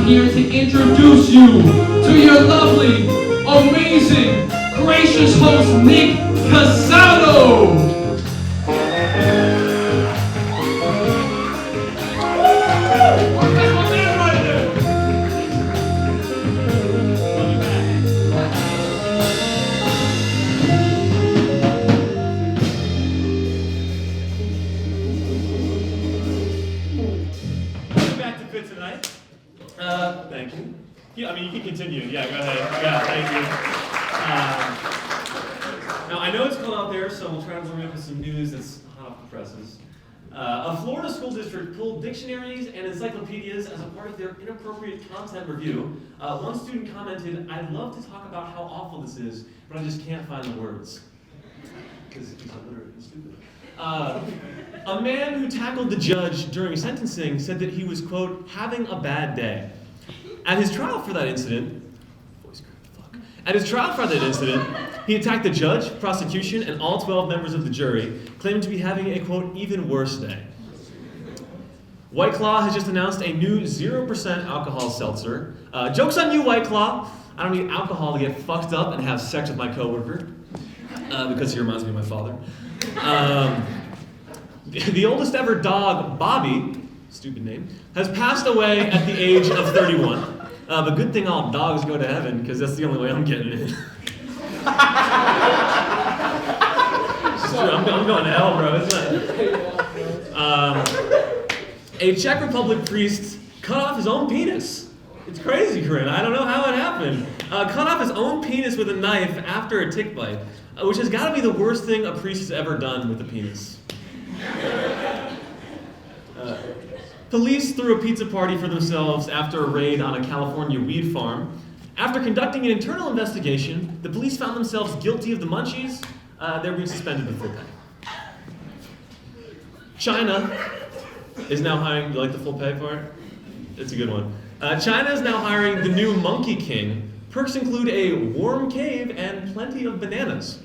I'm here to introduce you to your lovely, amazing, gracious host, Nick Casado. Thank you. Yeah, I mean, you can continue. Yeah, go ahead. Yeah, thank you. Now, I know it's cold out there, so we'll try to warm up with some news that's hot off the presses. A Florida school district pulled dictionaries and encyclopedias as a part of their inappropriate content review. One student commented, "I'd love to talk about how awful this is, but I just can't find the words." Because he's illiterate and stupid. A man who tackled the judge during sentencing said that he was, quote, having a bad day. At his trial for that incident, he attacked the judge, prosecution, and all 12 members of the jury, claiming to be having a, quote, even worse day. White Claw has just announced a new 0% alcohol seltzer. Joke's on you, White Claw. I don't need alcohol to get fucked up and have sex with my coworker, because he reminds me of my father. The oldest ever dog, Bobby, stupid name, has passed away at the age of 31. But good thing all dogs go to heaven, because that's the only way I'm getting in. It's true. I'm going to hell, bro. It's not. A Czech Republic priest cut off his own penis. It's crazy, Corinne. I don't know how it happened. Cut off his own penis with a knife after a tick bite, which has got to be the worst thing a priest has ever done with a penis. Police threw a pizza party for themselves after a raid on a California weed farm. After conducting an internal investigation, the police found themselves guilty of the munchies. They're being suspended with full pay. China is now hiring, you like the full pay part? It's a good one. China is now hiring the new Monkey King. Perks include a warm cave and plenty of bananas.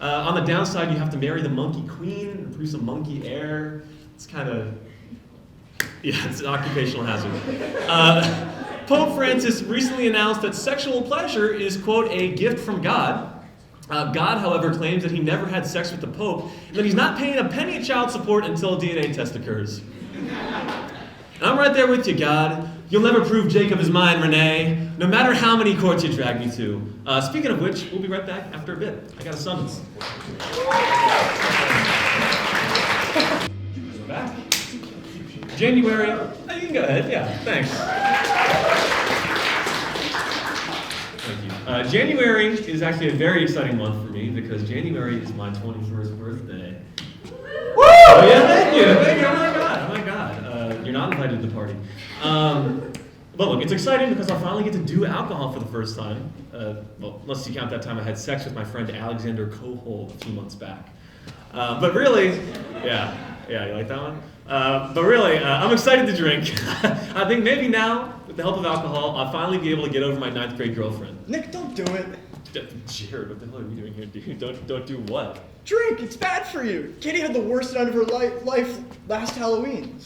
On the downside, you have to marry the monkey queen and produce some monkey air. It's kind of, yeah, it's an occupational hazard. Pope Francis recently announced that sexual pleasure is, quote, a gift from God. God, however, claims that he never had sex with the Pope and that he's not paying a penny of child support until a DNA test occurs. And I'm right there with you, God. You'll never prove Jacob is mine, Renee, no matter how many courts you drag me to. Speaking of which, we'll be right back after a bit. I got a summons. We're back. January. Oh, you can go ahead. Yeah, thanks. Thank you. January is actually a very exciting month for me because January is my 21st birthday. Woo! Oh, yeah, thank you. Thank you. Oh my God. You're not invited to the party. But look, it's exciting because I'll finally get to do alcohol for the first time. Well, unless you count that time I had sex with my friend Alexander Kohol a few months back. But really, yeah, you like that one? But really, I'm excited to drink. I think maybe now, with the help of alcohol, I'll finally be able to get over my 9th grade girlfriend. Nick, don't do it. Jared, what the hell are you doing here, dude? Don't do what? Drink, it's bad for you. Katie had the worst night of her life last Halloween.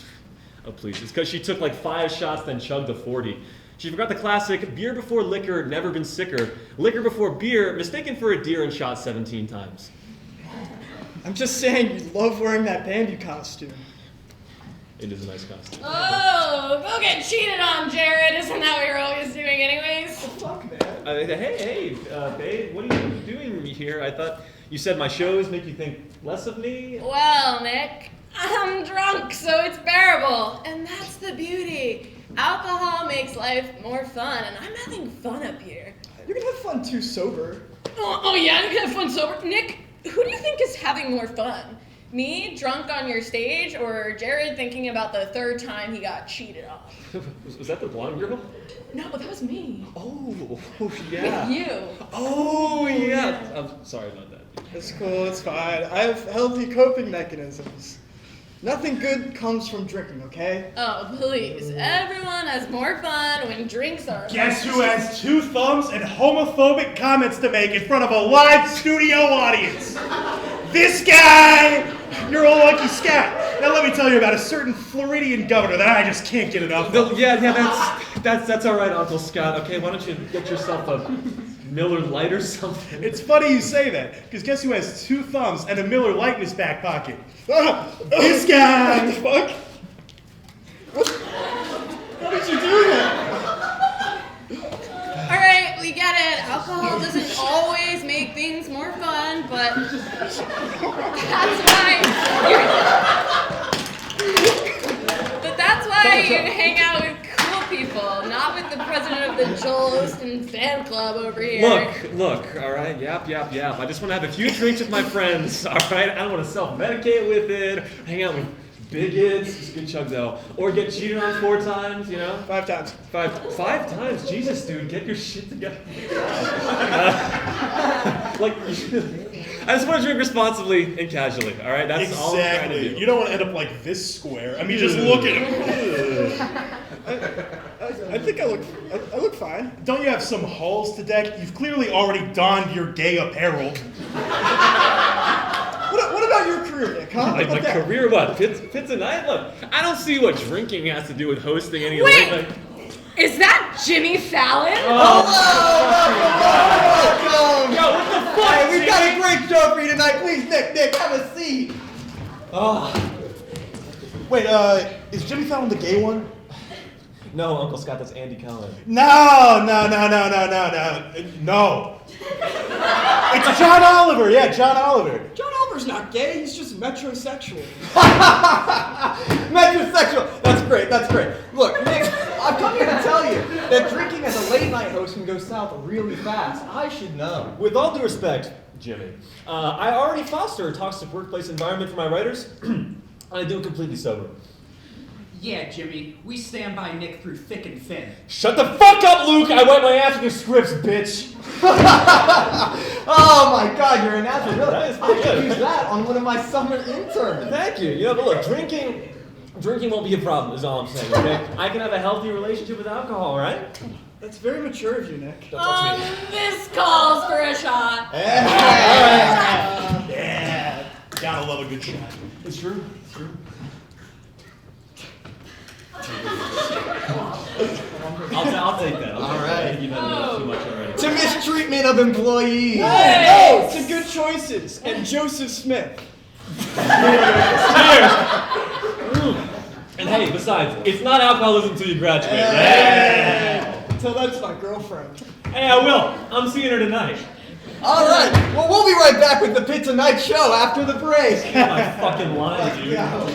Oh, please. It's because she took like 5 shots, then chugged a 40. She forgot the classic, beer before liquor, never been sicker. Liquor before beer, mistaken for a deer and shot 17 times. I'm just saying, you love wearing that Bambi costume. It is a nice costume. Oh, go get cheated on, Jared. Isn't that what you're always doing anyways? Fuck, man. Hey, babe, what are you doing here? I thought you said my shows make you think less of me. Well, Nick, I'm drunk, so it's bearable. And that's the beauty. Alcohol makes life more fun, and I'm having fun up here. You can have fun too sober. Oh yeah, you can have fun sober. Nick, who do you think is having more fun? Me, drunk on your stage, or Jared thinking about the 3rd time he got cheated on? Was that the blonde girl? No, that was me. Oh yeah. With you. Oh, yeah. I'm sorry about that. It's cool, it's fine. I have healthy coping mechanisms. Nothing good comes from drinking, okay? Oh, please. Everyone has more fun when drinks are... Guess who has 2 thumbs and homophobic comments to make in front of a live studio audience? This guy! You're a lucky scat. Now let me tell you about a certain Floridian governor that I just can't get enough of. That's all right, Uncle Scott. Okay, why don't you get yourself a Miller Lite or something? It's funny you say that, because guess who has 2 thumbs and a Miller Lite in his back pocket? This guy! What the fuck? How did you do that? Alright, we get it. Alcohol doesn't always make things more fun, but that's why you hang out with cool people, not with the president of the Joel Osteen fan club over here. Look, all right, yap. I just want to have a few drinks with my friends, all right? I don't want to self-medicate with it, hang out with bigots, just good chug though, or get cheated on 4 times, you know? 5 times. Five times? Jesus, dude, get your shit together. I just want to drink responsibly and casually, all right? That's all I'm trying to do. You don't want to end up like this square. I mean, just look at him. I think I look fine. Don't you have some holes to deck? You've clearly already donned your gay apparel. What about your career, Nick? Huh? My career, what? Pitt's a night? Look, I don't see what drinking has to do with hosting any late night. Is that Jimmy Fallon? Welcome! Yo, what the fuck? Hey, we've got a great show for you tonight. Please, Nick, have a seat. Wait, is Jimmy Fallon the gay one? No, Uncle Scott, that's Andy Cohen. No. It's John Oliver. Yeah, John Oliver. John Oliver's not gay. He's just metrosexual. Metrosexual. That's great. Look, Nick, I've come here to tell you that drinking as a late night host can go south really fast. I should know. With all due respect, Jimmy, I already foster a toxic workplace environment for my writers, and I do it completely sober. Yeah, Jimmy, we stand by Nick through thick and thin. Shut the fuck up, Luke! I wipe my ass with your scripts, bitch! Oh my God, you're a natural. Really? That is I pretty could good. use that on one of my summer interns. Thank you. You know, but look, drinking won't be a problem, is all I'm saying, okay? I can have a healthy relationship with alcohol, right? That's very mature of you, Nick. Don't touch me. This calls for a shot. Yeah. Gotta love a good shot. It's true. I'll take that. All right. You've had too much already. To mistreatment of employees. No, to good choices. And Joseph Smith. Cheers! And hey, besides, it's not alcoholism until you graduate, right? Until that's my girlfriend. Hey, I will. I'm seeing her tonight. All right. Well, we'll be right back with the Pitt Tonight Show after the break. My fucking line, dude. Yeah. How's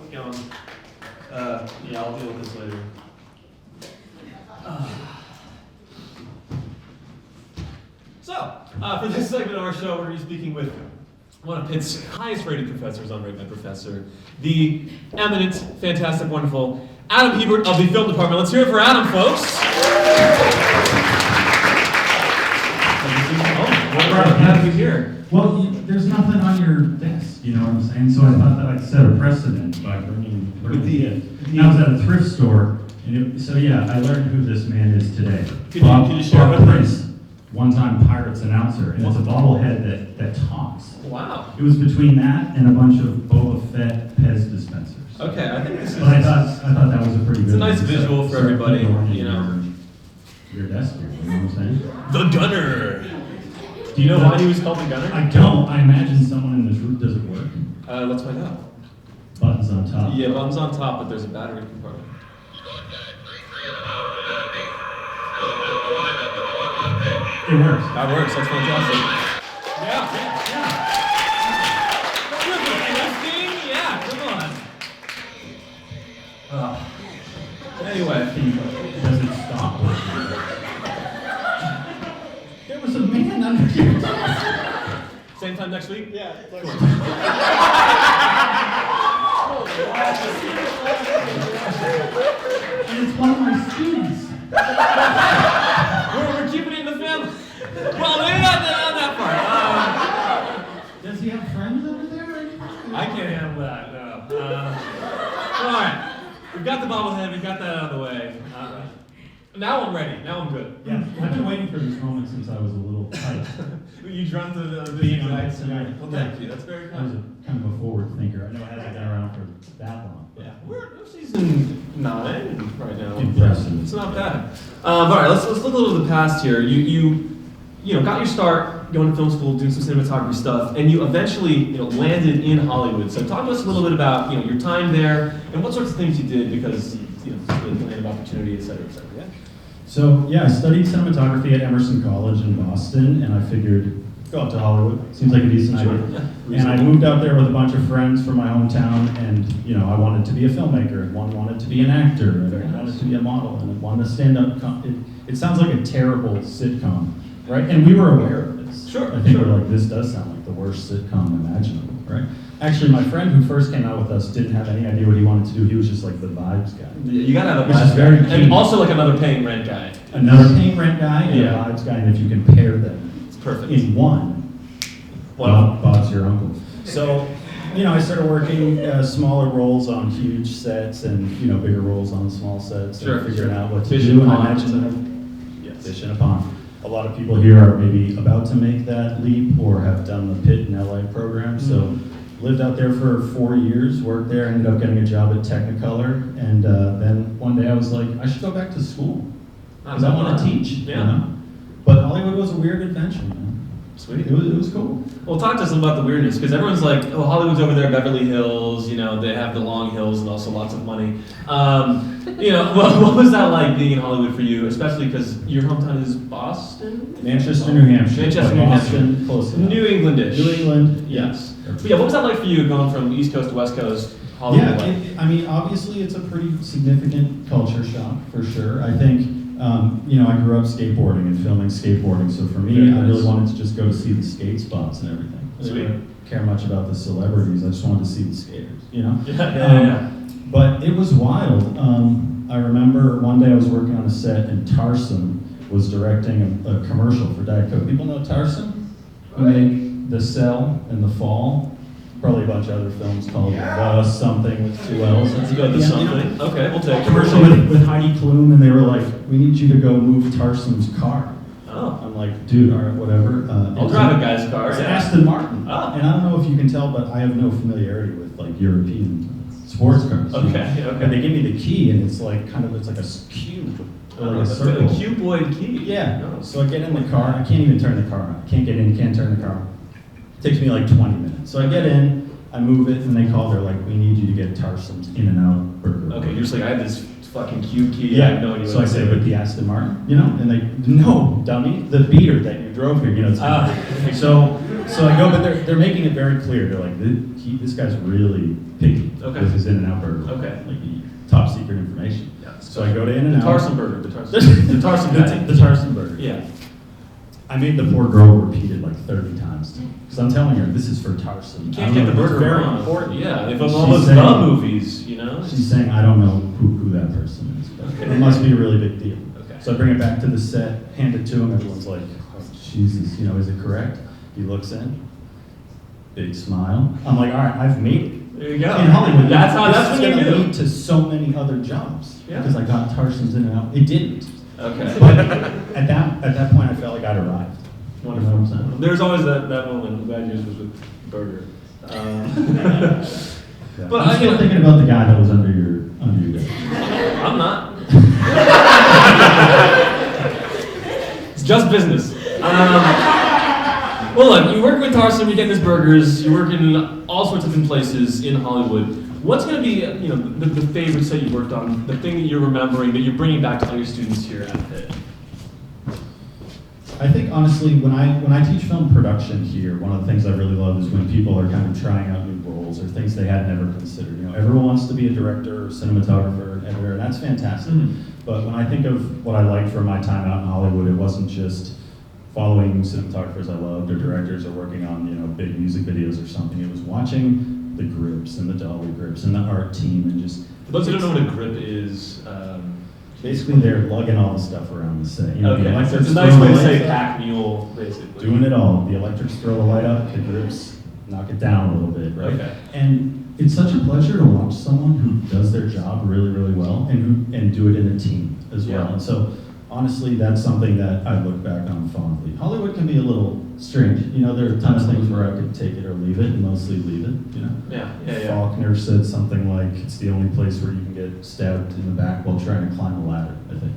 it going? Yeah, I'll deal with this later. For this segment of our show, we're going to be speaking with one of Pitt's highest rated professors on Rate My Professor, the eminent, fantastic, wonderful Adam Hebert of the film department. Let's hear it for Adam, folks. We're happy here. Well, there's nothing on your desk, you know what I'm saying? So I thought that I'd set a precedent by bringing it. And I was at a thrift store, and so yeah, I learned who this man is today. Could you share with Prince, one-time Pirates announcer, and it's a bobblehead that talks. Wow. It was between that and a bunch of Boba Fett Pez dispensers. Okay, I think this is. But I thought that was a pretty good. It's a nice one to visual for start everybody, ignoring you know. Your desk here, you know what I'm saying? The Gunner. Do you know why he was called the Gunner? I don't. I imagine someone in this room. Does it work? Let's find out. Buttons on top. Yeah, buttons on top, but there's a battery compartment. It works. That works. That's fantastic. Yeah. Come on. Anyway. Does it stop working? There was a man under here. Same time next week? Yeah. And it's one of my students. We're keeping it in the family. Well, maybe not that part. Does he have friends over there? I can't handle that, no. All right. We've got the bobblehead. We've got that out of the way. Now I'm ready. Now I'm good. Yeah, I've been waiting for this moment since I was a little tight. You dreamt of this Being on exact that scenario. side. Well, thank you. That's very I was kind. kind of a forward thinker. I know it hasn't been around for that long. Yeah, we're season 9 right now. Impressive. It's not bad. All right, let's look a little at the past here. You got your start going to film school, doing some cinematography stuff, and you eventually landed in Hollywood. So talk to us a little bit about your time there and what sorts of things you did because the land of opportunity, et cetera, et cetera. Yeah. So yeah, I studied cinematography at Emerson College in Boston, and I figured go up to Hollywood. Seems like a decent Sure, idea. yeah. And I moved out there with a bunch of friends from my hometown, and I wanted to be a filmmaker, and one wanted to be an actor, and Very one nice. wanted to be a model, and one to stand up. It sounds like a terrible sitcom, right? And we were aware of this. Sure, I think sure. we're like, this does sound like the worst sitcom imaginable, right? Actually, my friend who first came out with us didn't have any idea what he wanted to do. He was just like the vibes guy. You gotta have a Which is vibes very guy. key. And also like another paying rent guy. Another paying rent guy and Yeah. a vibes guy, and if you can pair them It's perfect. in one, Bob's your uncle. So, I started working smaller roles on huge sets and bigger roles on small sets, Sure, and figuring sure. out what to Fish do. in a And I pond. mentioned Yes. fish in a pond. A lot of people here are maybe about to make that leap or have done the Pitt in LA program. So, lived out there for 4 years, worked there, ended up getting a job at Technicolor, and then one day I was like, I should go back to school because I want to teach. Yeah. But Hollywood was a weird adventure, man. Sweet. It was cool. Well, talk to us about the weirdness, because everyone's like, oh, Hollywood's over there, Beverly Hills, they have the long hills and also lots of money. What was that like being in Hollywood for you, especially because your hometown is Boston? Manchester, New Hampshire. Manchester, but New Boston, Hampshire. close enough. New Englandish. New England, Yes. But yeah, what was that like for you going from East Coast to West Coast, Hollywood? Yeah, life? obviously it's a pretty significant culture shock for sure. I think, I grew up skateboarding and filming skateboarding, so for me, Very I really nice. wanted to just go to see the skate spots and everything. I Sweet. didn't care much about the celebrities, I just wanted to see the skaters, Yeah. But it was wild. I remember one day I was working on a set and Tarsem was directing a commercial for Diet Coke. People know Tarsem? Who made The Cell and The Fall. Probably a bunch of other films called The Something with 2 L's. Let's go to something. Okay, we'll take it. Commercial with Heidi Klum, and they were like, we need you to go move Tarsem's car. Oh. I'm like, dude, all right, whatever. I'll drive a guy's car. It's Yeah. Aston Martin. Oh. And I don't know if you can tell, but I have no familiarity with like European sports cars. Okay. And they give me the key, and it's like it's like a cube. Or like a That's circle. a cuboid key. Yeah. Oh. So I get in the car. I can't even turn the car on. I can't get in. Can't turn the car on. It takes me like 20 minutes. So I get in. I move it, and they call. They're like, "We need you to get Tarsem's In-N-Out Burger." Okay, you're just like, I have this fucking cube key. I have no idea So what I to say, do. "But the Aston Martin, and they, no, dummy, the beater that you drove here, it's." So I go, but they're making it very clear. They're like, this guy's really picky Okay. with his In-N-Out Burger. Okay. Like top secret information. Yeah. So I go to The In-N-Out. Tarsem burger. The Tarsem guy. The Tarsem burger. Yeah. I made the poor girl repeat it like 30 times because I'm telling her this is for Tarsem. You can't get the It's burger very wrong. important. Yeah, if all She's those saying- the movies, She's saying, I don't know who that person is, but Okay. it must be a really big deal. Okay. So I bring it back to the set, hand it to him, everyone's like, oh, Jesus, is it correct? He looks in, big smile. I'm like, all right, I've made it. There you go. In Hollywood, That's this when is you gonna do. lead to so many other jobs Yeah. because I got Tarson's In-N-Out. It didn't. Okay. But at that point, I felt like I'd arrived. Wonderful. You know what I'm saying? There's always that moment. I'm glad yours was with burger. Yeah. But I'm I- still thinking about the guy that was under your desk. I'm not. It's just business. Well, look, you work with Tarsem, you get his burgers, you work in all sorts of different places in Hollywood. What's going to be, the favorite set you worked on, the thing that you're remembering, that you're bringing back to all your students here at Pitt? I think honestly, when I teach film production here, one of the things I really love is when people are kind of trying out new roles or things they had never considered. Everyone wants to be a director, or cinematographer, an editor, and that's fantastic. Mhm. But when I think of what I liked from my time out in Hollywood, it wasn't just following cinematographers I loved or directors or working on big music videos or something. It was watching the grips and the dolly grips and the art team and just. For those who don't know what a grip is, Basically, they're lugging all the stuff around the set. The okay, so electrics it's a nice throw way the to say lights up. pack mule, basically. Doing it all. The electrics throw the light up, the grips knock it down a little bit, right? Okay. And it's such a pleasure to watch someone who does their job really, really well and do it in a team as well. Yeah. And so honestly, that's something that I look back on fondly. Hollywood can be a little strange. You know, there are a ton of things where I could take it or leave it, and mostly leave it, you know? Yeah. Faulkner said something like, it's the only place where you can get stabbed in the back while trying to climb a ladder, I think.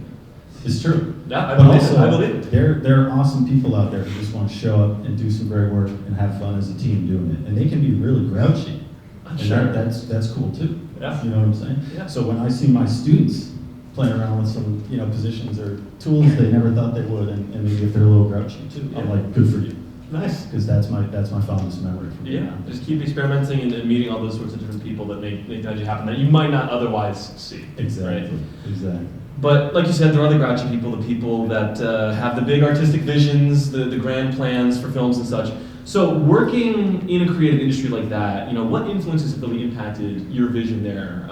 It's true. Yeah, I But believe also, it. I believe it. there are awesome people out there who just want to show up and do some great work and have fun as a team doing it. And they can be really grouchy. And Sure. that's cool too. Yeah. You know what I'm saying? Yeah. So when I see my students playing around with some, you know, positions or tools they never thought they would, and maybe if they're a little grouchy too, I'm Yeah. like, good for you. Nice. Because that's my fondest memory from Yeah, just keep experimenting and meeting all those sorts of different people that make magic happen that you might not otherwise see. Exactly. Right? Exactly. But like you said, there are the grouchy people, the people that have the big artistic visions, the grand plans for films and such. So working in a creative industry like that, you know, what influences have really impacted your vision there?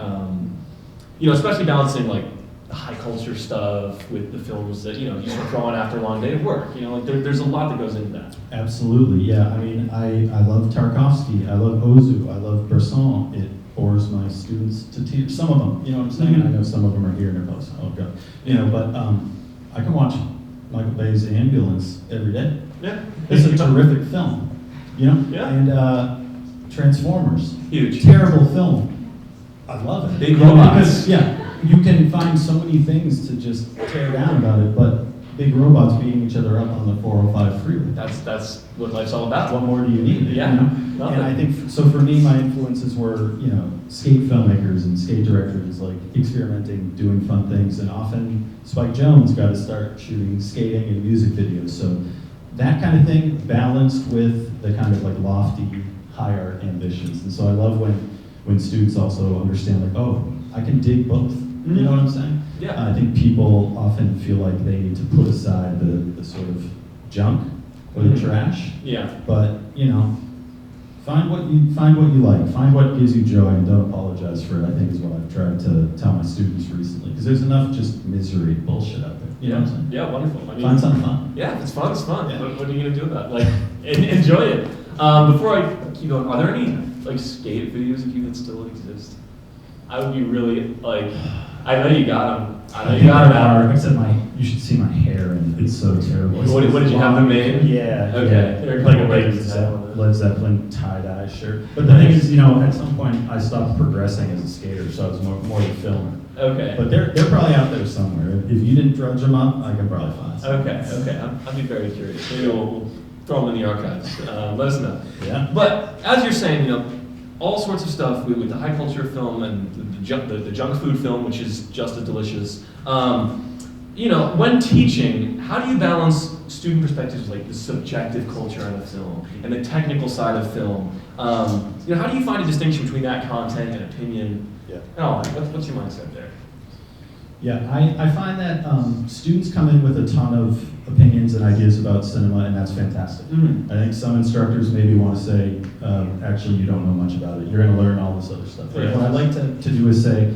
You know, especially balancing like the high culture stuff with the films that, you know, you sort of throw on after a long day of work. You know, like there's a lot that goes into that. Absolutely, yeah. I mean, I love Tarkovsky, I love Ozu, I love Bresson. It bores my students to tears. Some of them, you know what I'm saying? And I know some of them are here and they're post. Oh god, you know. But I can watch Michael Bay's Ambulance every day. Yeah. It's a terrific film, you know. Yeah. And Transformers, Huge. terrible film. I love it. Big You know, robots. because, yeah, you can find so many things to just tear down about it, but big robots beating each other up on the 405 freeway. That's what life's all about. What more do you need? Yeah, You know? love And it. I think, so for me, my influences were, you know, skate filmmakers and skate directors, like experimenting, doing fun things, and often Spike Jonze got to start shooting skating and music videos. So that kind of thing balanced with the kind of like lofty, high art ambitions. And so I love when students also understand like, oh, I can dig both. You know what I'm saying? Yeah. I think people often feel like they need to put aside the sort of junk or the trash. Yeah. But, you know, find what you like, find what gives you joy, and don't apologize for it, I think is what I've tried to tell my students recently. Because there's enough just misery and bullshit out there. You know what I'm saying? Yeah, wonderful. I mean, Find something fun. yeah, if it's fun, it's fun. Yeah. What are you gonna do about it? Like, enjoy it. Before I keep going, are there any like skate videos of you that still exist? I would be really like, I know you got them. I know you got them. Except you should see my hair, and it's so terrible. What did you have them made? Yeah. Okay. Yeah. They're Like like a Led Zeppelin tie-dye shirt. But the thing is, you know, at some point I stopped progressing as a skater, so I was more of a filmer. Okay. But they're probably out there somewhere. If you didn't drudge them up, I can probably find some. Okay. I'd be very curious. Maybe we'll throw them in the archives. Let us know. Yeah. But as you're saying, you know, all sorts of stuff with the high culture film and the junk food film, which is just as delicious. You know, when teaching, how do you balance student perspectives like the subjective culture of a film and the technical side of film? You know, how do you find a distinction between that content and opinion? Yeah. And all that? What's your mindset there? Yeah, I find that students come in with a ton of opinions and ideas about cinema, and that's fantastic. Mhm. I think some instructors maybe want to say, actually, you don't know much about it. You're going to learn all this other stuff. Yeah. What I'd like to do is say,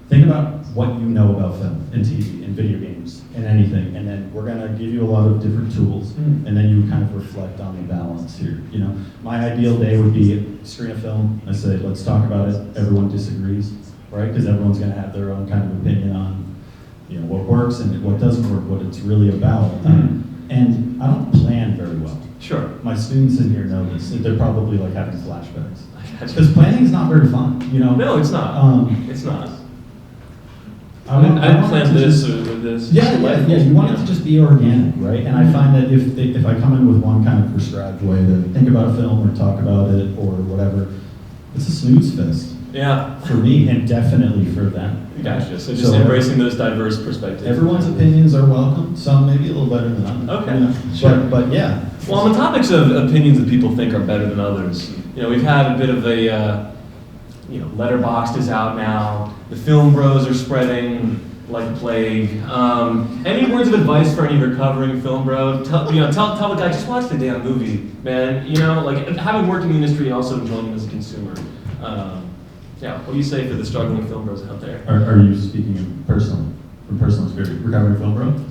think about what you know about film and TV and video games and anything, and then we're going to give you a lot of different tools, and then you kind of reflect on the balance here. You know, my ideal day would be screen a film. I say, let's talk about it. Everyone disagrees, right? Because everyone's going to have their own kind of opinion on, you know, what works and what doesn't work, what it's really about. And I don't plan very well. Sure. My students in here know this. They're probably like having flashbacks. I got you. Because planning is not very fun, you know? No, it's not. Um, It's not. I want I it planned to this just- with this. Yeah. You want it to just be organic, right? And I find that if I come in with one kind of prescribed way to think about a film or talk about it or whatever, it's a snooze fest Yeah. for me and definitely for them. Gotcha. So just embracing those diverse perspectives. Everyone's opinions are welcome. Some maybe a little better than others. Okay, you know? sure. But yeah. Well, on the topics of opinions that people think are better than others, you know, we've had a bit of a, you know, Letterboxd is out now. The film bros are spreading like plague. Any words of advice for any recovering film bro? Tell the guy, just watch the damn movie, man. You know, like having worked in the industry and also enjoying it as a consumer. Yeah, what do you say for the struggling film bros out there? Are you speaking from personal experience? Recovering film bro?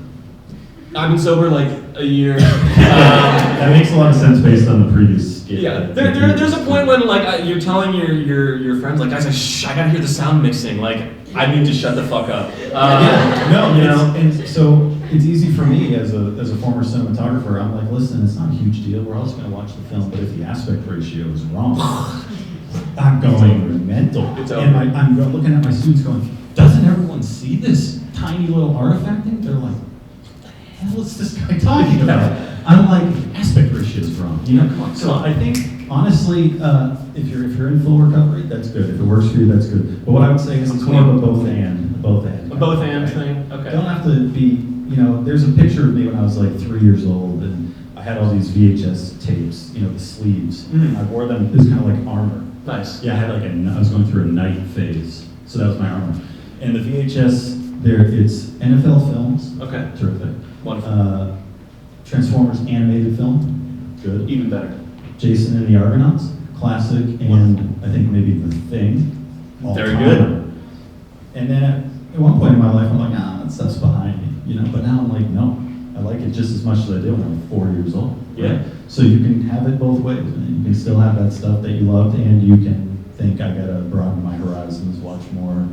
I've been sober like a year. That makes a lot of sense based on the previous skit. Yeah, there's a point when like you're telling your friends like, guys, shh, I gotta hear the sound mixing. Like, I need to shut the fuck up. No, you know. and so it's easy for me as a former cinematographer. I'm like, listen, it's not a huge deal. We're all just going to watch the film, but if the aspect ratio is wrong, I'm going mental. And I'm looking at my students going, doesn't everyone see this tiny little artifacting? They're like, what the hell is this guy talking about? I'm like, aspect ratio is wrong. You know, come on. So I think honestly, if you're in full recovery, that's good. If it works for you, that's good. But what I would say is it's more of a both and. A both and thing? Okay. Don't have to be, there's a picture of me when I was like 3 years old, and I had all these VHS tapes, the sleeves. I wore them, it was kind of like armor. Nice. Yeah, I was going through a night phase, so that was my armor. And the VHS, it's NFL films. Okay. Terrific. Wonderful. Transformers animated film. Good. Even better. Jason and the Argonauts. Classic. And I think maybe The Thing. Very good. And then at one point in my life, I'm like, that stuff's behind me, But now I'm like, no, I like it just as much as I did when I was 4 years old. Yeah. Right? So you can have it both ways. You can still have that stuff that you loved, and you can think I gotta broaden my horizons, watch more,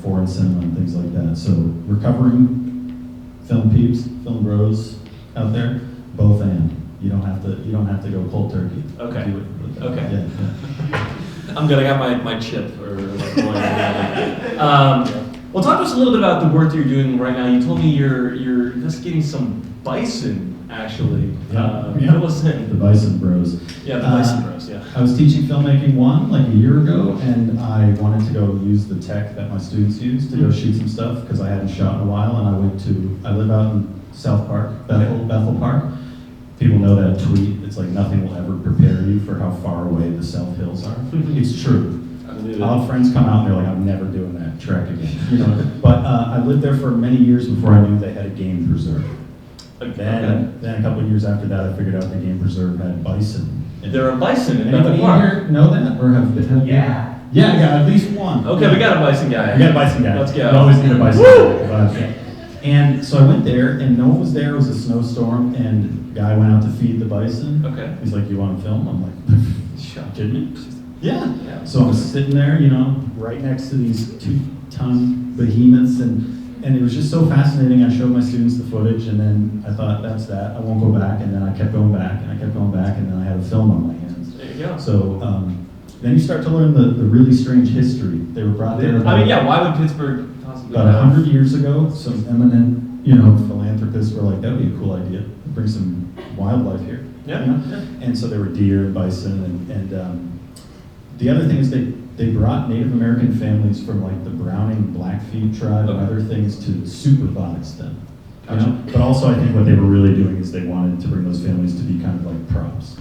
foreign cinema and things like that. So recovering film peeps, film bros out there, both and. You don't have to go cold turkey. Okay. Okay. Yeah. I'm good. I got my chip or like going well, talk to us a little bit about the work that you're doing right now. You told me you're investigating some bison, actually. Fill us in. The Bison Bros. Yeah, the Bison Bros. Yeah. I was teaching filmmaking like a year ago, and I wanted to go use the tech that my students use to go shoot some stuff because I hadn't shot in a while, and I live out in South Park, Bethel Park. People know that tweet. It's like nothing will ever prepare you for how far away the South Hills are. It's true. I'll have friends come out and they're like, I'm never doing that trek again. But I lived there for many years before I knew they had a game preserve. Then a couple of years after that, I figured out the game preserve had bison. There are bison in Anybody Bethel Park. here know that or have been? Yeah. Yeah, I got at least one. Okay, we got a bison guy. We got a bison guy. Let's go. We always need a bison guy. And so I went there, and no one was there. It was a snowstorm, and the guy went out to feed the bison. Okay. He's like, "You want to film?" I'm like, "Kidding me?" Yeah. So I'm sitting there, right next to these 2-ton behemoths, and it was just so fascinating. I showed my students the footage, and then I thought, "That's that. I won't go back." And then I kept going back, and I kept going back, and then I had a film on my hands. There you go. So then you start to learn the really strange history. They were brought there. Why would Pittsburgh possibly? About 100 years ago, some eminent, philanthropists were like, "That'd be a cool idea. Bring some wildlife here." Yeah. And so there were deer and bison, and the other thing is they brought Native American families from like the Browning Blackfeet tribe and other things to supervise them. Gotcha. But also I think what they were really doing is they wanted to bring those families to be kind of like props.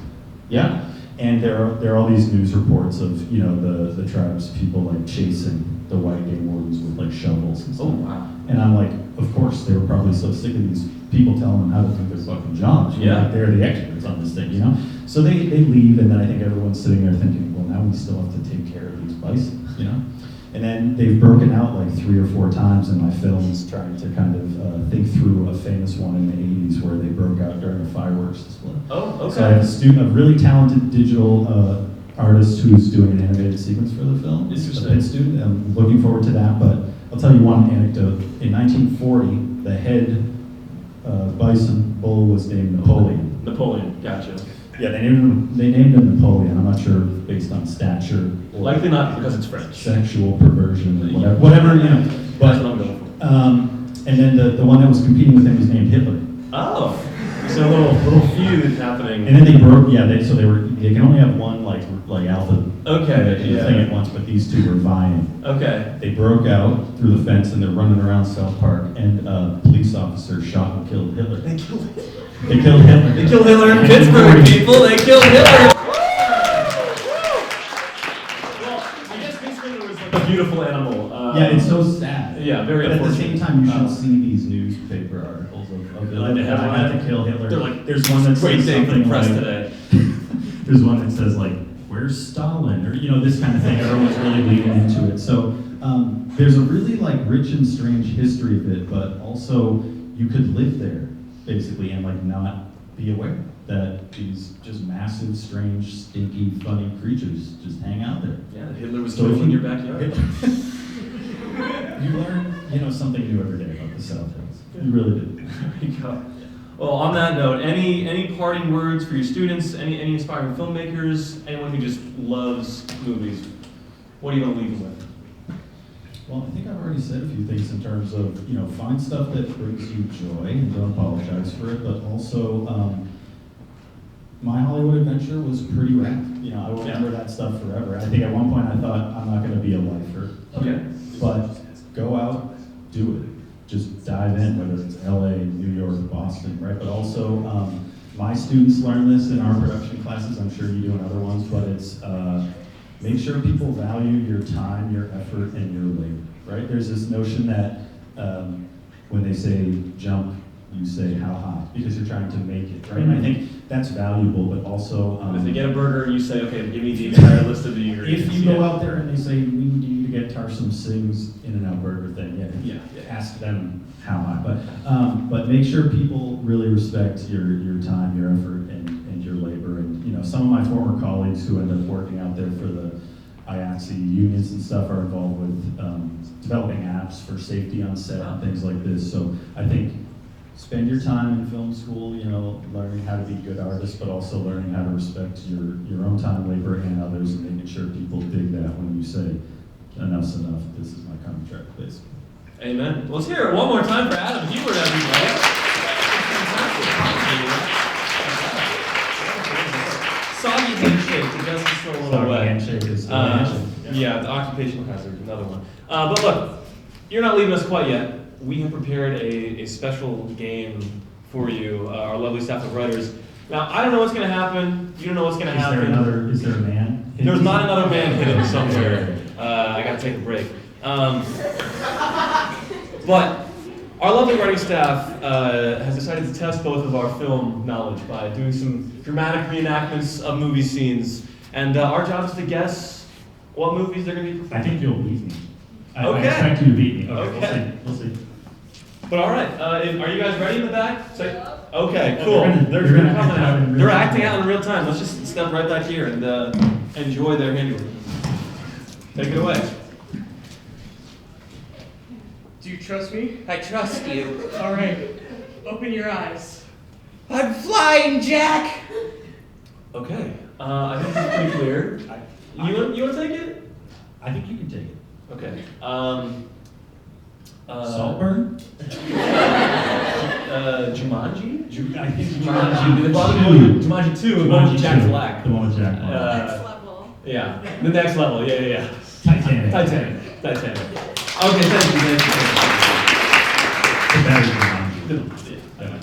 Yeah. And there are all these news reports of the tribes people like chasing the white game wardens with like shovels and stuff. Oh wow! And I'm like, of course they were probably so sick of these people telling them how to do their fucking jobs. Like, they're the experts on this thing, So they leave, and then I think everyone's sitting there thinking, well, now we still have to take care of these bison, And then they've broken out like 3 or 4 times in my films, trying to kind of think through a famous one in the 80s where they broke out during a fireworks display. Oh, okay. So I have a really talented digital artist who's doing an animated sequence for the film. Interesting. A Pitt student. I'm looking forward to that, but I'll tell you one anecdote. In 1940, the head bison bull was named Napoleon. Napoleon, gotcha. Yeah, they named him Napoleon. I'm not sure based on stature or Likely not because it's French. sexual perversion or whatever, But That's what I'm going for. and then the one that was competing with him was named Hitler. Oh, so a little feud happening. And then they broke. Yeah, they can only have one like alpha thing at once, but these two were vying. Okay. They broke out through the fence and they're running around South Park, and a police officer shot and killed Hitler. They killed Hitler. They killed Hitler. They killed Hitler in Pittsburgh, people. They killed Hitler. Well, I guess Pittsburgh was like a beautiful animal. Yeah, it's so sad. Yeah, very But at the unfortunate. same time, you should see these newspaper articles of Like the I had headline? to kill Hitler. They're like, there's one that Great says day for the something press like, today. There's one that says like, "Where's Stalin?" or this kind of thing. Everyone's really leaning into it. So there's a really like rich and strange history of it, but also you could live there basically and like not be aware that these just massive, strange, stinky, funny creatures just hang out there. Yeah, Hitler was So killed if in you- your backyard. You learn, something new every day about the South Hills. You really did. There you go. Well, on that note, any parting words for your students? Any inspiring filmmakers? Anyone who just loves movies? What do you want to leave them with? Well, I think I've already said a few things in terms of, find stuff that brings you joy and don't apologize for it, but also, my Hollywood adventure was pretty rad. I will remember that stuff forever. I think at one point I thought, I'm not going to be a lifer. Okay. But go out, do it. Just dive in, whether it's LA, New York, Boston, right? But also, my students learn this in our production classes. I'm sure you do in other ones, but it's make sure people value your time, your effort, and your labor, right? There's this notion that when they say jump, you say how high, because you're trying to make it, right? And I think that's valuable, but also... if they get a burger, you say, okay, give me the entire list of the ingredients. If you go out there and they say, we need you to get Tarsum Singh's In-N-Out Burger thing, yeah, ask them how high. But make sure people really respect your time, your effort, and your labor. And some of my former colleagues who end up working out there for the IATSE unions and stuff are involved with developing apps for safety on set and things like this. So I think spend your time in film school, learning how to be good artists, but also learning how to respect your own time, labor, and others, and making sure people dig that when you say, enough's enough, this is my contract, basically. Amen. Let's hear it one more time for Adam Hebert, everybody. Soggy handshake to Justice for a little Soggy wet. handshake is the handshake. Yeah, the occupational hazard, another one. But look, you're not leaving us quite yet. We have prepared a special game for you, our lovely staff of writers. Now, I don't know what's going to happen. You don't know what's going to happen. Is there a man? There's not another man hidden somewhere. I got to take a break. But our lovely writing staff has decided to test both of our film knowledge by doing some dramatic reenactments of movie scenes. And our job is to guess what movies they're going to be performing. I think you'll beat me. I Okay. expect you to beat me. Okay. We'll see. But all right, are you guys ready in the back? Say, okay, cool. They're gonna coming act out in out. real They're time. acting out in real time. Let's just step right back here and enjoy their handiwork. Take it away. Do you trust me? I trust you. All right. Open your eyes. I'm flying, Jack! Okay, I think it's pretty clear. You want to take it? I think you can take it. Okay. Saltburn? Jumanji? I think Jumanji 2, the one with Jack Black. The one with Jack Black. Next level. Yeah, the next level, yeah. Titanic. Titanic. Okay, thank you. The better Jumanji. Yeah.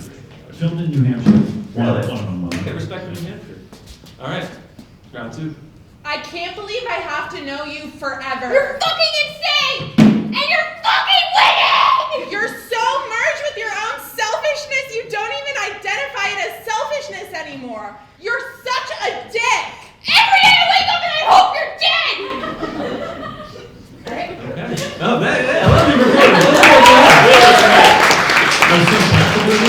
Filmed in New Hampshire. One of Really? them was. Okay, respect for New Hampshire. All right, round 2. I can't believe I have to know you forever. You're fucking insane! And you're fucking winning! You're so merged with your own selfishness, you don't even identify it as selfishness anymore. You're such a dick. Every day I wake up and I hope you're dead! Alright? Okay. Oh, I love you recording.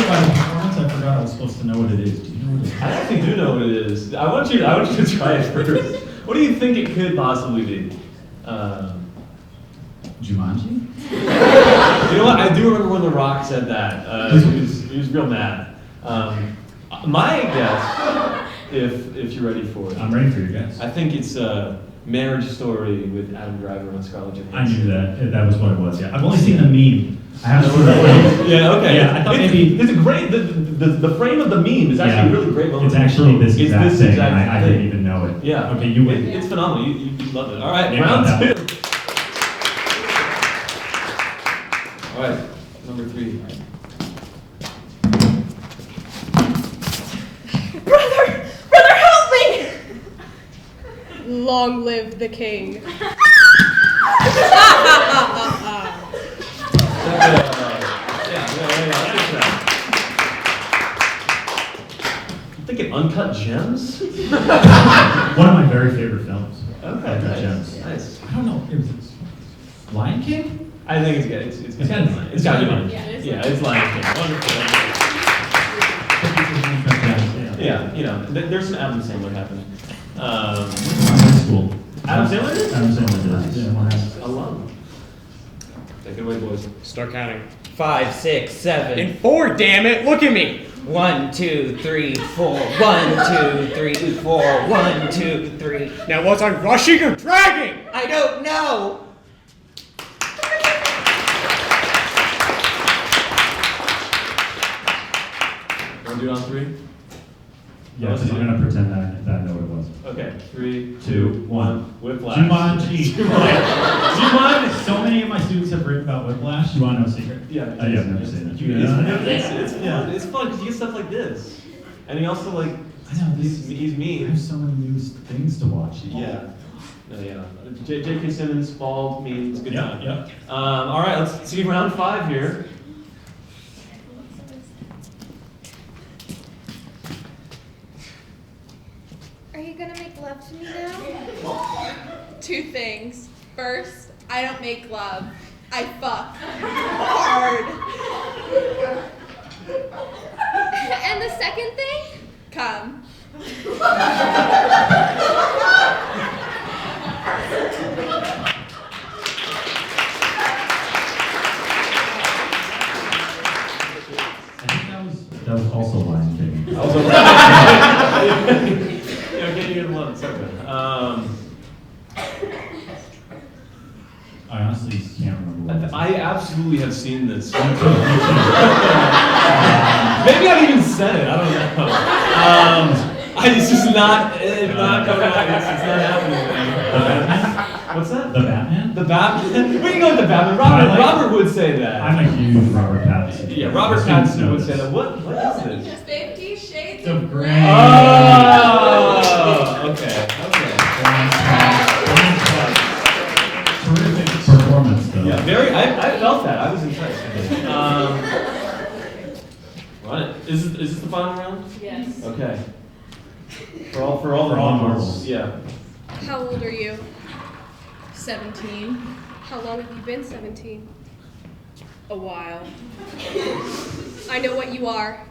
By the performance, I forgot I was supposed to know what it is. Do you know what it is? I actually do know what it is. I want you to try it first. What do you think it could possibly be? Jumanji? You know what? I do remember when The Rock said that. He was real mad. My guess, if you're ready for it, I'm ready for your guess. I think it's a Marriage Story with Adam Driver and Scarlett Johansson. I knew that. That was what it was, yeah. I've only seen the meme. I haven't seen the Yeah, okay. Yeah, I thought maybe... It's a great, the frame of the meme is actually a really great moment. It's actually this It's exact this thing. exact I thing. didn't even know it. Yeah. Okay, you win. It's phenomenal. You love it. All right, Yeah, round got 2. that. All right, number 3. Brother, help me! Long live the king. I'm thinking Uncut Gems? One of my very favorite films. Okay, Uncut nice. Gems. Nice. I don't know. It was Lion King? I think it's good. It's gotta be mine. It's gotta be mine. Yeah, it is Yeah, it's Lion King. Wonderful. Yeah, there's some Adam Sandler happening. High school. Adam Sandler is? Adam Sandler did. Yeah, Alum. Take it away, boys. Start counting. 5, 6, 7. And 4, damn it. Look at me. 1, 2, 3, 4. 1, 2, 3, 4. 1, 2, 3. Now was I rushing or dragging? I don't know. Want to do it on 3? Yes, I'm gonna pretend that I know what it was. Okay, 3, 2, 1. Whiplash. Jumanji. Jumanji. So many of my students have written about Whiplash. You want to know a secret? Yeah. I have never seen it. It's fun. It's fun because you get stuff like this, and he also like. I know He's mean. There's so many new things to watch. Yeah. Yeah. J.K. Simmons, Bald, mean. It's a good time. Yeah. All right, let's see round 5 here. Are you gonna make love to me now? 2 things. First, I don't make love. I fuck. Hard. And the second thing? Come. That was also Lion King. Yeah, getting in one second. I honestly can't remember what it was. I absolutely have seen this. Maybe I've even said it. I don't know. It's just not coming out. It's not happening. What's that? The Batman? The Batman? We can go with the Batman. Robert would say that. I'm a huge Robert Pattinson. Yeah, Robert Pattinson would say that. What is this? 50 Shades of of Grey. Grey. Oh, okay. Terrific performance, though. Yeah, very. I felt that. I was impressed. Right. Is this the final round? Yes. Okay. For all the marbles. Yeah. How old are you? 17. How long have you been 17? A while. I know what you are.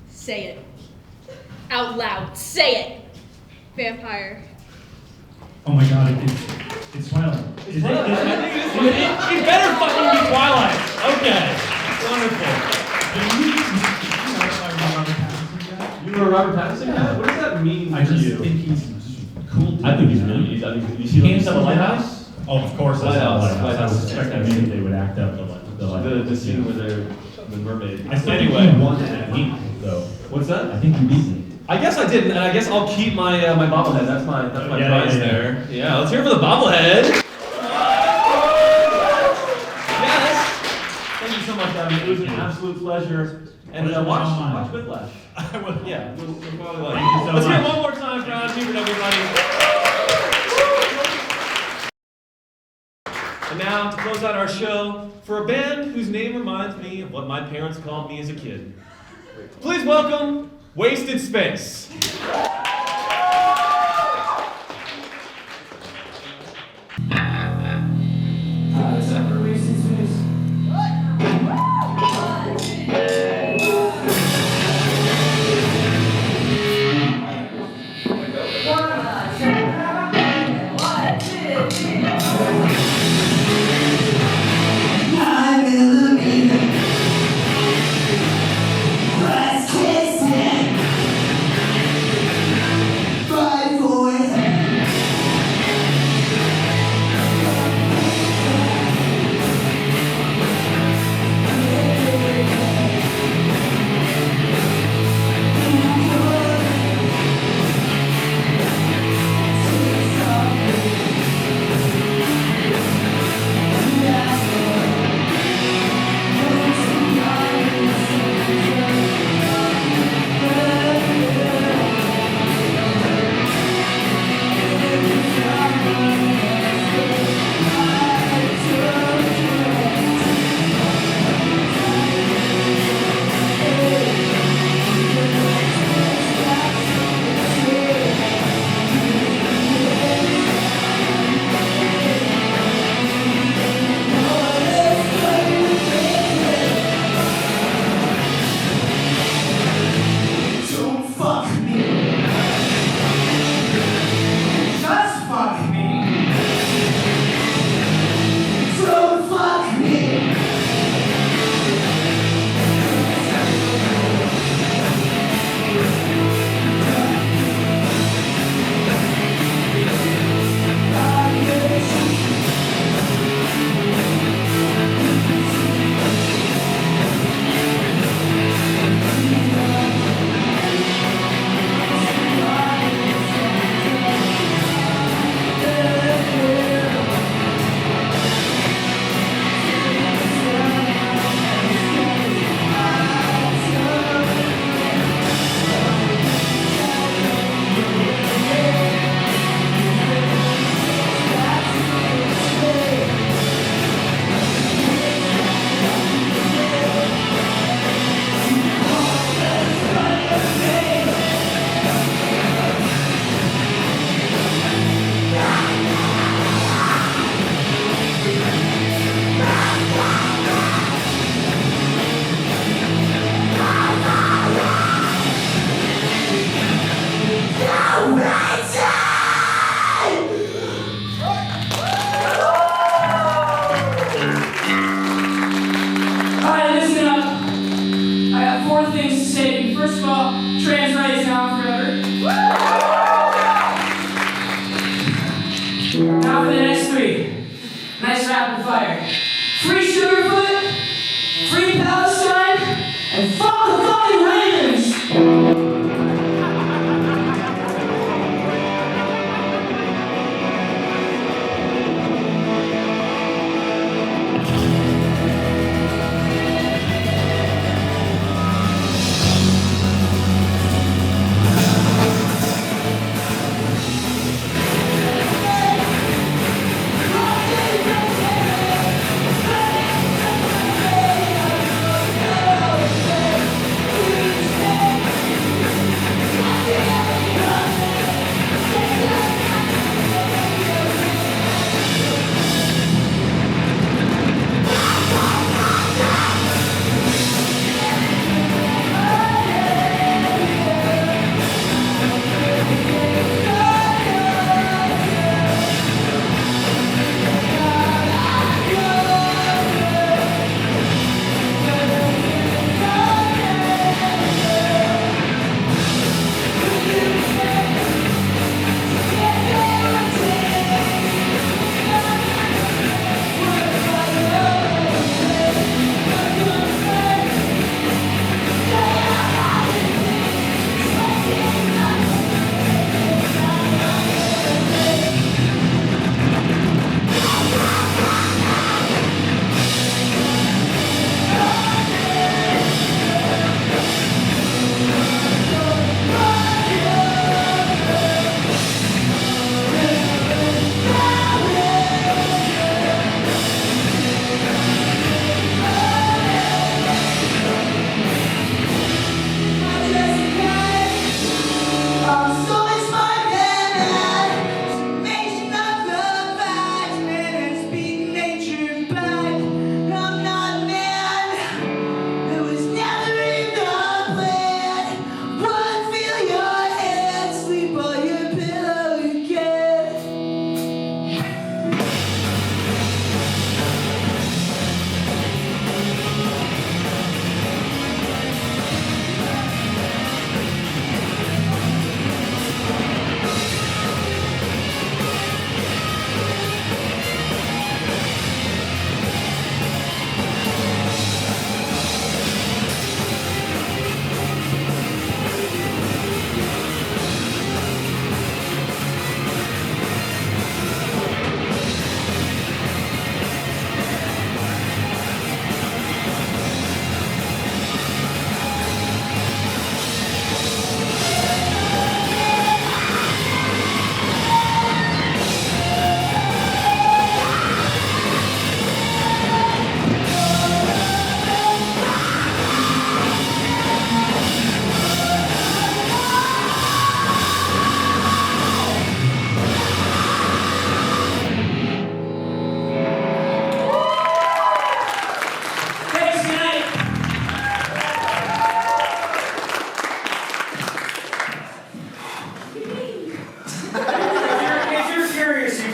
Say it. Out loud. Say it. Vampire. Oh my god, it's Twilight. It better fucking be Twilight. Okay. Wonderful. You were a Robert Pattinson guy? What does that mean I to just you? think he's cool. I think he's really. I think you see him at the lighthouse. Oh, of course, I saw the Lighthouse. I was expecting Lighthouse. maybe they would act out the Lighthouse. The scene where they're the mermaid. I still Anyway. think you won that heat, though. What's that? I think you beat me. I guess I didn't, and I guess I'll keep my my bobblehead. That's my prize there. Yeah, let's hear it for the bobblehead. Yes. Thank you so much, Adam. It was an absolute pleasure. And watch Whiplash. Yeah, we'll probably like. Thank you so Let's hear it much. one more time for Adam Hebert, everybody. And now to close out our show, for a band whose name reminds me of what my parents called me as a kid. Please welcome Wasted Space. Now for the next three. Nice rapid fire. Free Sugarfoot, free Palestine, and fuck the fucking Ravens!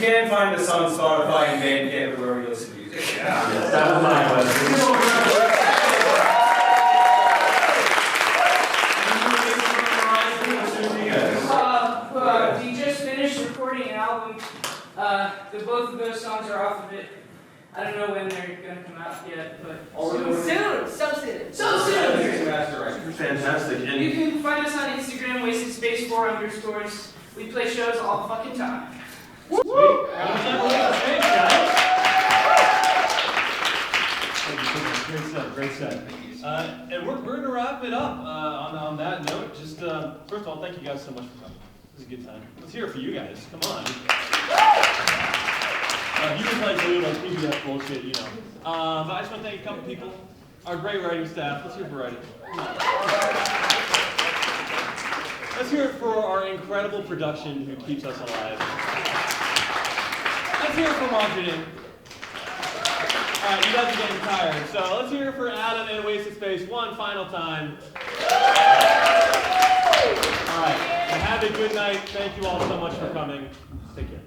can find us on Spotify and Bandcamp everywhere we listen to music. That was my question. We just finished recording an album. Both of those songs are off of it. I don't know when they're gonna come out yet, but soon. Fantastic. And you can find us on Instagram, wasted space 4_. We play shows all the fucking time. Woo! Thanks, guys. Great set. And we're going to wrap it up on that note. Just first of all, thank you guys so much for coming. It was a good time. Let's hear it for you guys. Come on. You just like do like you do that bullshit, you know. But I just want to thank a couple people. Our great writing staff. Let's hear it for writing. Come on. Let's hear it for our incredible production who keeps us alive. Let's hear it for marketing. Alright, you guys are getting tired, so let's hear it for Adam and Wasted Space one final time. Alright, have a good night. Thank you all so much for coming. Take care.